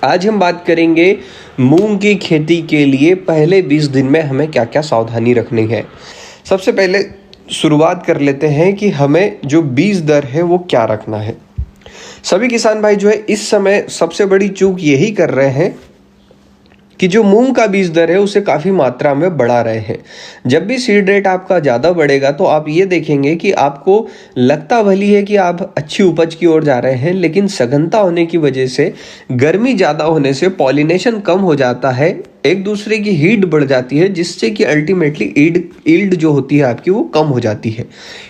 आज हम बात करेंगे मूंग की खेती के लिए पहले 20 दिन में हमें क्या क्या सावधानी रखनी है। सबसे पहले शुरुआत कर लेते हैं कि हमें जो बीज दर है वो क्या रखना है। सभी किसान भाई जो है इस समय सबसे बड़ी चूक यही कर रहे हैं कि जो मूंग का बीज दर है उसे काफ़ी मात्रा में बढ़ा रहे हैं। जब भी सीड रेट आपका ज़्यादा बढ़ेगा तो आप ये देखेंगे कि आपको लगता भली है कि आप अच्छी उपज की ओर जा रहे हैं, लेकिन सघनता होने की वजह से, गर्मी ज़्यादा होने से पॉलिनेशन कम हो जाता है, एक दूसरे की हीट बढ़ जाती है, जिससे कि अल्टीमेटली ईल्ड जो होती है आपकी वो कम हो जाती है।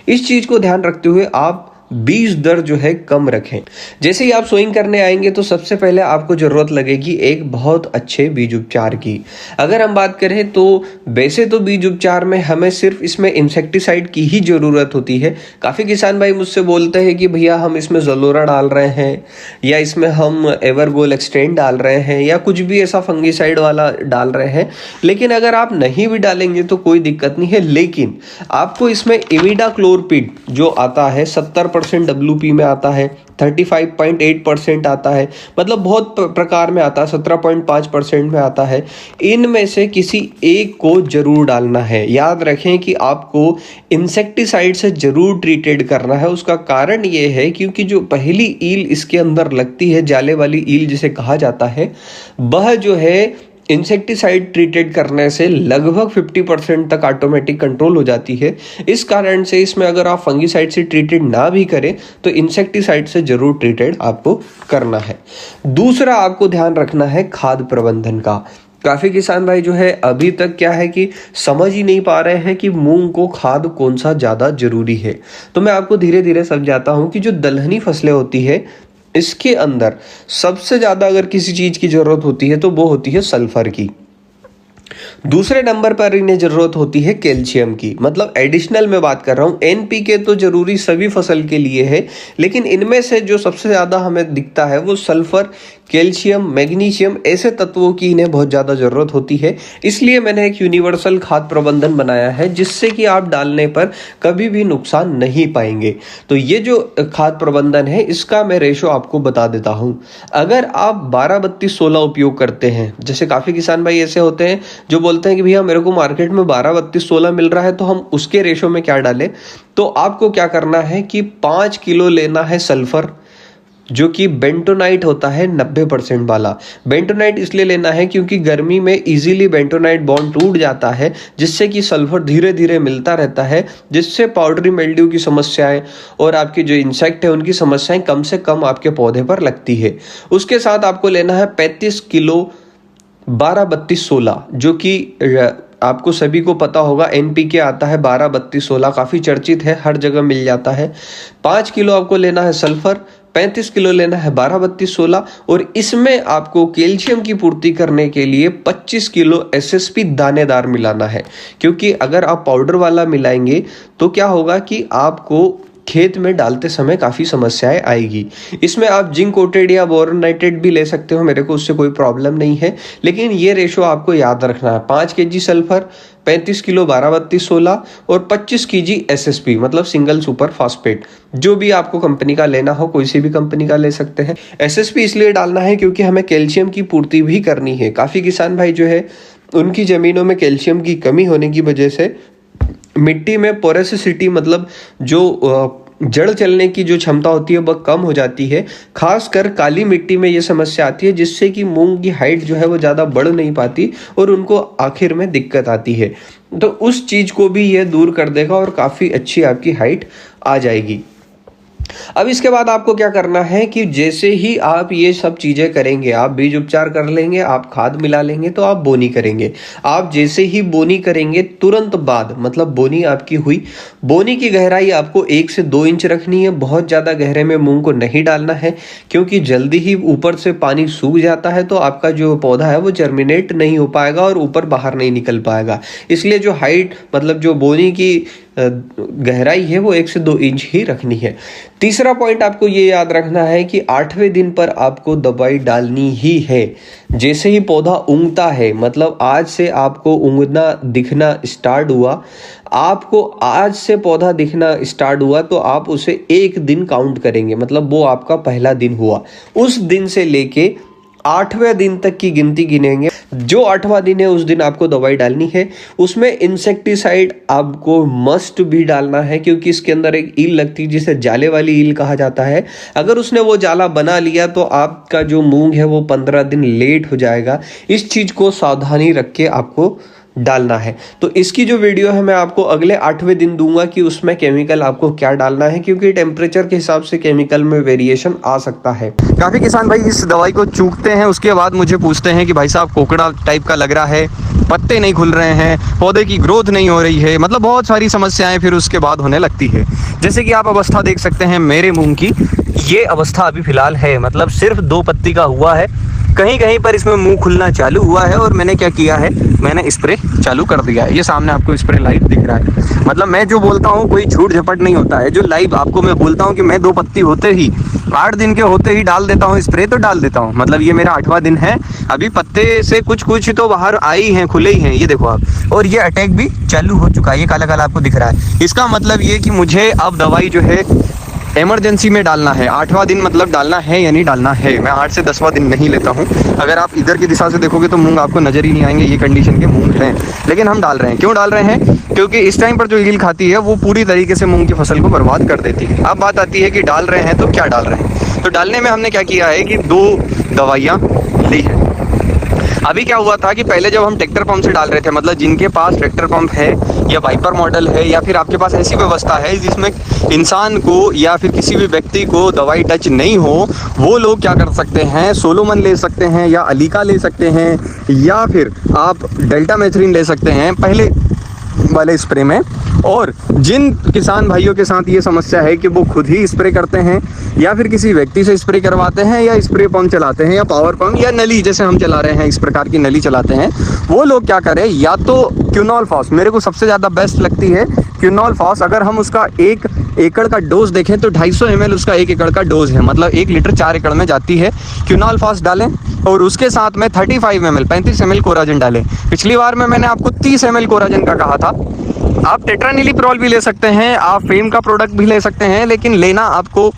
इस चीज़ को ध्यान रखते हुए आप बीज दर जो है कम रखें। जैसे ही आप सोइंग करने आएंगे तो सबसे पहले आपको जरूरत लगेगी एक बहुत अच्छे बीज उपचार की। अगर हम बात करें तो वैसे तो बीज उपचार में हमें सिर्फ इसमें इंसेक्टिसाइड की ही जरूरत होती है। काफी किसान भाई मुझसे बोलते हैं कि भैया हम इसमें ज़लोरा डाल रहे हैं, या इसमें हम एवरगोल एक्सटेंड डाल रहे हैं, या कुछ भी ऐसा फंगिसाइड वाला डाल रहे हैं। लेकिन अगर आप नहीं भी डालेंगे तो कोई दिक्कत नहीं है, लेकिन आपको इसमें इमिडाक्लोरपिड जो आता है 70% WP में आता है, 35.8% आता है, मतलब बहुत प्रकार में आता है, 17.5% में आता है। इनमें से किसी एक को जरूर डालना है। याद रखें कि आपको इंसेक्टिसाइड से जरूर ट्रीटेड करना है। उसका कारण ये है क्योंकि जो पहली ईल इसके अंदर लगती है, जाले वाली ईल जिसे कहा जाता है, वह जो है इंसेक्टिसाइड ट्रीटेड करने से लगभग 50% तक ऑटोमेटिक कंट्रोल हो जाती है। इस कारण से इसमें अगर आप फंगिसाइड से ट्रीटेड ना भी करें तो इंसेक्टिसाइड से जरूर ट्रीटेड आपको करना है। दूसरा आपको ध्यान रखना है खाद प्रबंधन का। काफी किसान भाई जो है अभी तक क्या है कि समझ ही नहीं पा रहे हैं कि मूंग को खाद कौन सा ज्यादा जरूरी है। तो मैं आपको धीरे धीरे समझाता हूं कि जो दलहनी फसलें होती है इसके अंदर सबसे ज्यादा अगर किसी चीज की जरूरत होती है तो वो होती है सल्फर की। दूसरे नंबर पर इन्हें जरूरत होती है कैल्शियम की। मतलब एडिशनल में बात कर रहा हूं, NPK तो जरूरी सभी फसल के लिए है, लेकिन इनमें से जो सबसे ज्यादा हमें दिखता है वो सल्फर, कैल्शियम, मैग्नीशियम, ऐसे तत्वों की इन्हें बहुत ज्यादा जरूरत होती है। इसलिए मैंने एक यूनिवर्सल खाद प्रबंधन बनाया है जिससे कि आप डालने पर कभी भी नुकसान नहीं पाएंगे। तो ये जो खाद प्रबंधन है इसका मैं रेशो आपको बता देता हूं। अगर आप 12-32-16 उपयोग करते हैं, जैसे काफी किसान भाई ऐसे होते हैं जो बोलते हैं कि भैया मेरे को मार्केट में 12-32-16 मिल रहा है तो हम उसके रेशो में क्या डालें। तो आपको क्या करना है कि 5 किलो लेना है सल्फर, जो कि बेंटोनाइट होता है 90% वाला। बेंटोनाइट इसलिए लेना है क्योंकि गर्मी में इजीली बेंटोनाइट बॉन्ड टूट जाता है, जिससे कि सल्फर धीरे धीरे मिलता रहता है, जिससे पाउडरी मिल्ड्यू की समस्याएं और आपके जो इंसेक्ट है उनकी समस्याएं कम से कम आपके पौधे पर लगती है। उसके साथ आपको लेना है 35 किलो 12-32-16, जो कि आपको सभी को पता होगा NPK आता है 12-32-16, काफी चर्चित है, हर जगह मिल जाता है। 5 किलो आपको लेना है सल्फर, 35 किलो लेना है 12-32-16, और इसमें आपको कैल्शियम की पूर्ति करने के लिए 25 किलो SSP दानेदार मिलाना है। क्योंकि अगर आप पाउडर वाला मिलाएंगे तो क्या होगा कि आपको खेत में डालते समय काफ़ी समस्याएं आएगी। इसमें आप जिंक कोटेड या बोरॉन नाइट्रेट भी ले सकते हो, मेरे को उससे कोई प्रॉब्लम नहीं है, लेकिन ये रेशो आपको याद रखना है। 5 kg सल्फर, 35 किलो 12-32-16 और 25 kg SSP मतलब सिंगल सुपर फॉस्फेट, जो भी आपको कंपनी का लेना हो, कोई सी भी कंपनी का ले सकते हैं। SSP इसलिए डालना है क्योंकि हमें कैल्शियम की पूर्ति भी करनी है। काफ़ी किसान भाई जो है उनकी ज़मीनों में कैल्शियम की कमी होने की वजह से मिट्टी में पोरेसिटी मतलब जो जड़ चलने की जो क्षमता होती है वह कम हो जाती है। खासकर काली मिट्टी में ये समस्या आती है, जिससे कि मूंग की हाइट जो है वो ज़्यादा बढ़ नहीं पाती और उनको आखिर में दिक्कत आती है। तो उस चीज़ को भी ये दूर कर देगा और काफ़ी अच्छी आपकी हाइट आ जाएगी। अब इसके बाद आपको क्या करना है कि जैसे ही आप ये सब चीजें करेंगे, आप बीज उपचार कर लेंगे, आप खाद मिला लेंगे, तो आप बोनी करेंगे। आप जैसे ही बोनी करेंगे तुरंत बाद, मतलब बोनी आपकी हुई, बोनी की गहराई आपको 1 से 2 इंच रखनी है। बहुत ज्यादा गहरे में मूंग को नहीं डालना है क्योंकि जल्दी ही ऊपर से पानी सूख जाता है तो आपका जो पौधा है वो जर्मिनेट नहीं हो पाएगा और ऊपर बाहर नहीं निकल पाएगा। इसलिए जो हाइट मतलब जो बोनी की गहराई है वो 1 से 2 इंच ही रखनी है। तीसरा पॉइंट आपको ये याद रखना है कि 8वें दिन पर आपको दवाई डालनी ही है। जैसे ही पौधा उगता है, मतलब आज से आपको उगना दिखना स्टार्ट हुआ, आपको आज से पौधा दिखना स्टार्ट हुआ तो आप उसे 1 दिन काउंट करेंगे, मतलब वो आपका पहला दिन हुआ। उस दिन से लेके 8वें दिन तक की गिनती गिनेंगे। जो 8वां दिन है उस दिन आपको दवाई डालनी है। उसमें इंसेक्टिसाइड आपको मस्ट भी डालना है, क्योंकि इसके अंदर एक ईल लगती है जिसे जाले वाली ईल कहा जाता है। अगर उसने वो जाला बना लिया तो आपका जो मूंग है वो 15 दिन लेट हो जाएगा। इस चीज को सावधानी रख के आपको डालना है। तो इसकी जो वीडियो है मैं आपको अगले 8वें दिन दूंगा कि उसमें केमिकल आपको क्या डालना है, क्योंकि टेम्परेचर के हिसाब से केमिकल में वेरिएशन आ सकता है। काफ़ी किसान भाई इस दवाई को चूकते हैं, उसके बाद मुझे पूछते हैं कि भाई साहब कोकड़ा टाइप का लग रहा है, पत्ते नहीं खुल रहे हैं, पौधे की ग्रोथ नहीं हो रही है, मतलब बहुत सारी समस्याएं फिर उसके बाद होने लगती है। जैसे कि आप अवस्था देख सकते हैं मेरे मूंग की, ये अवस्था अभी फिलहाल है, मतलब सिर्फ 2 पत्ती का हुआ है। कहीं कहीं पर इसमें मुंह खुलना चालू हुआ है और मैंने क्या किया है, मैंने स्प्रे चालू कर दिया है। ये सामने आपको स्प्रे लाइव दिख रहा है। मतलब मैं जो बोलता हूँ कोई झूठ झपट नहीं होता है। जो लाइव आपको मैं बोलता हूँ कि मैं 2 पत्ती होते ही 8 दिन के होते ही डाल देता हूँ स्प्रे, तो डाल देता हूँ। मतलब ये मेरा 8वां दिन है। अभी पत्ते से कुछ कुछ तो बाहर आई हैं, खुले ही हैं, ये देखो आप। और ये अटैक भी चालू हो चुका है, ये काला काला आपको दिख रहा है। इसका मतलब ये कि मुझे अब दवाई जो है इमरजेंसी में डालना है। 8वां दिन मतलब डालना है यानी डालना है। मैं 8 से 10वां दिन नहीं लेता हूँ। अगर आप इधर की दिशा से देखोगे तो मूंग आपको नजर ही नहीं आएंगे, ये कंडीशन के मूंग हैं। लेकिन हम डाल रहे हैं। क्यों डाल रहे हैं? क्योंकि इस टाइम पर जो ईल खाती है वो पूरी तरीके से मूंग की फसल को बर्बाद कर देती है। अब बात आती है कि डाल रहे हैं तो क्या डाल रहे हैं। तो डालने में हमने क्या किया है कि 2 दवाइयाँ ली है। अभी क्या हुआ था कि पहले जब हम ट्रैक्टर पंप से डाल रहे थे, मतलब जिनके पास ट्रैक्टर पंप है या वाइपर मॉडल है या फिर आपके पास ऐसी व्यवस्था है जिसमें इंसान को या फिर किसी भी व्यक्ति को दवाई टच नहीं हो, वो लोग क्या कर सकते हैं, सोलोमन ले सकते हैं या अलीका ले सकते हैं या फिर आप डेल्टा मेथ्रिन ले सकते हैं पहले वाले स्प्रे में। और जिन किसान भाइयों के साथ ये समस्या है कि वो खुद ही स्प्रे करते हैं या फिर किसी व्यक्ति से स्प्रे करवाते हैं या स्प्रे पंप चलाते हैं या पावर पंप या नली जैसे हम चला रहे हैं, इस प्रकार की नली चलाते हैं, वो लोग क्या करें, या तो क्यूनॉल फॉस, मेरे को सबसे ज़्यादा बेस्ट लगती है क्यूनॉल फॉस। अगर हम उसका 1 एकड़ का डोज देखें तो 250 ml उसका 1 एकड़ का डोज है, मतलब 1 लीटर 4 एकड़ में जाती है। क्यूनॉल फॉस डालें और उसके साथ में 35 ml कोराजन डालें। पिछली बार में मैंने आपको 30 ml कोराजन का कहा था। आप टेट्रानिलीप्रोल भी ले सकते हैं, आप फेम का प्रोडक्ट भी ले सकते हैं, लेकिन लेना आपको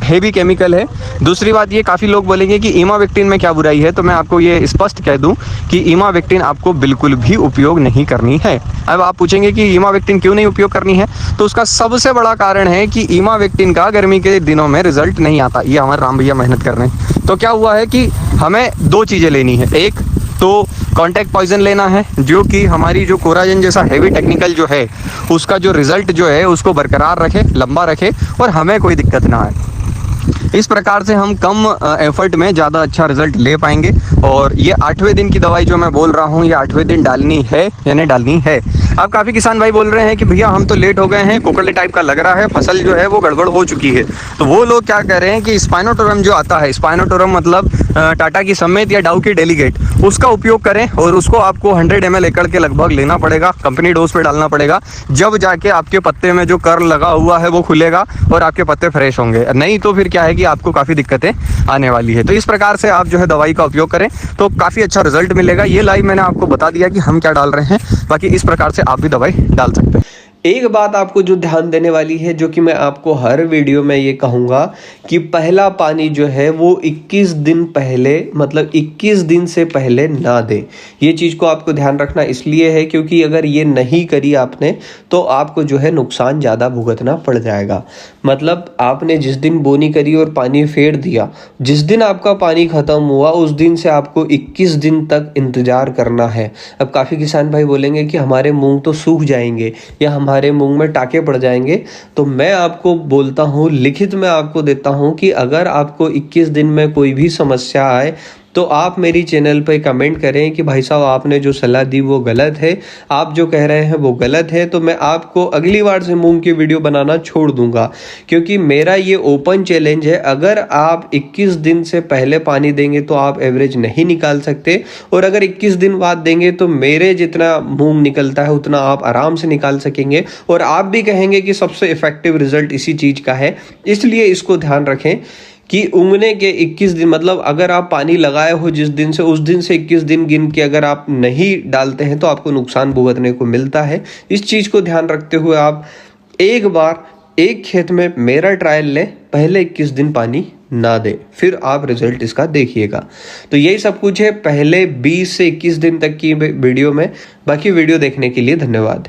हेवी केमिकल है। दूसरी बात ये, काफ़ी लोग बोलेंगे कि इमावेक्टिन में क्या बुराई है, तो मैं आपको ये स्पष्ट कह दूं कि इमावेक्टिन आपको बिल्कुल भी उपयोग नहीं करनी है। अब आप पूछेंगे कि इमावेक्टिन क्यों नहीं उपयोग करनी है, तो उसका सबसे बड़ा कारण है कि इमावेक्टिन का गर्मी के दिनों में रिजल्ट नहीं आता। ये हमारे राम भैया मेहनत कर रहे हैं। तो क्या हुआ है कि हमें 2 चीज़ें लेनी है। एक तो कॉन्टैक्ट पॉइजन लेना है, जो कि हमारी जो कोराजन जैसा हेवी टेक्निकल जो है उसका जो रिजल्ट जो है उसको बरकरार रखे, लंबा रखे और हमें कोई दिक्कत ना आए। इस प्रकार से हम कम एफर्ट में ज़्यादा अच्छा रिजल्ट ले पाएंगे। और ये 8वें दिन की दवाई जो मैं बोल रहा हूँ, ये 8वें दिन डालनी है यानी डालनी है। अब काफ़ी किसान भाई बोल रहे हैं कि भैया हम तो लेट हो गए हैं, कोकड़े टाइप का लग रहा है, फसल जो है वो गड़बड़ हो चुकी है। तो वो लोग क्या कह रहे हैं कि स्पाइनोटोरम जो आता है, स्पाइनोटोरम मतलब टाटा की समेत या डाउ की डेलीगेट, उसका उपयोग करें और उसको आपको 100 ml एकड़ के लगभग लेना पड़ेगा, कंपनी डोज पे डालना पड़ेगा, जब जाके आपके पत्ते में जो कर्ल लगा हुआ है वो खुलेगा और आपके पत्ते फ्रेश होंगे। नहीं तो फिर क्या है कि आपको काफ़ी दिक्कतें आने वाली है। तो इस प्रकार से आप जो है दवाई का उपयोग करें तो काफ़ी अच्छा रिजल्ट मिलेगा। ये लाइव मैंने आपको बता दिया कि हम क्या डाल रहे हैं, बाकी इस प्रकार से आप भी दवाई डाल सकते हैं। एक बात आपको जो ध्यान देने वाली है, जो कि मैं आपको हर वीडियो में ये कहूँगा कि पहला पानी जो है वो 21 दिन पहले, मतलब 21 दिन से पहले ना दें। ये चीज़ को आपको ध्यान रखना इसलिए है क्योंकि अगर ये नहीं करी आपने तो आपको जो है नुकसान ज़्यादा भुगतना पड़ जाएगा। मतलब आपने जिस दिन बोनी करी और पानी फेर दिया, जिस दिन आपका पानी ख़त्म हुआ उस दिन से आपको 21 दिन तक इंतज़ार करना है। अब काफ़ी किसान भाई बोलेंगे कि हमारे मूँग तो सूख जाएंगे या हमारे मूंग में टाके पड़ जाएंगे। तो मैं आपको बोलता हूं, लिखित में आपको देता हूं कि अगर आपको 21 दिन में कोई भी समस्या आए तो आप मेरी चैनल पे कमेंट करें कि भाई साहब आपने जो सलाह दी वो गलत है, आप जो कह रहे हैं वो गलत है। तो मैं आपको अगली बार से मूंग की वीडियो बनाना छोड़ दूंगा, क्योंकि मेरा ये ओपन चैलेंज है। अगर आप 21 दिन से पहले पानी देंगे तो आप एवरेज नहीं निकाल सकते, और अगर 21 दिन बाद देंगे तो मेरे जितना मूंग निकलता है उतना आप आराम से निकाल सकेंगे, और आप भी कहेंगे कि सबसे इफेक्टिव रिजल्ट इसी चीज़ का है। इसलिए इसको ध्यान रखें कि उंगने के 21 दिन, मतलब अगर आप पानी लगाए हो जिस दिन से, उस दिन से 21 दिन गिन के अगर आप नहीं डालते हैं तो आपको नुकसान भुगतने को मिलता है। इस चीज़ को ध्यान रखते हुए आप एक बार एक खेत में मेरा ट्रायल लें, पहले 21 दिन पानी ना दे, फिर आप रिजल्ट इसका देखिएगा। तो यही सब कुछ है पहले 20 से 21 दिन तक की वीडियो में। बाकी वीडियो देखने के लिए धन्यवाद।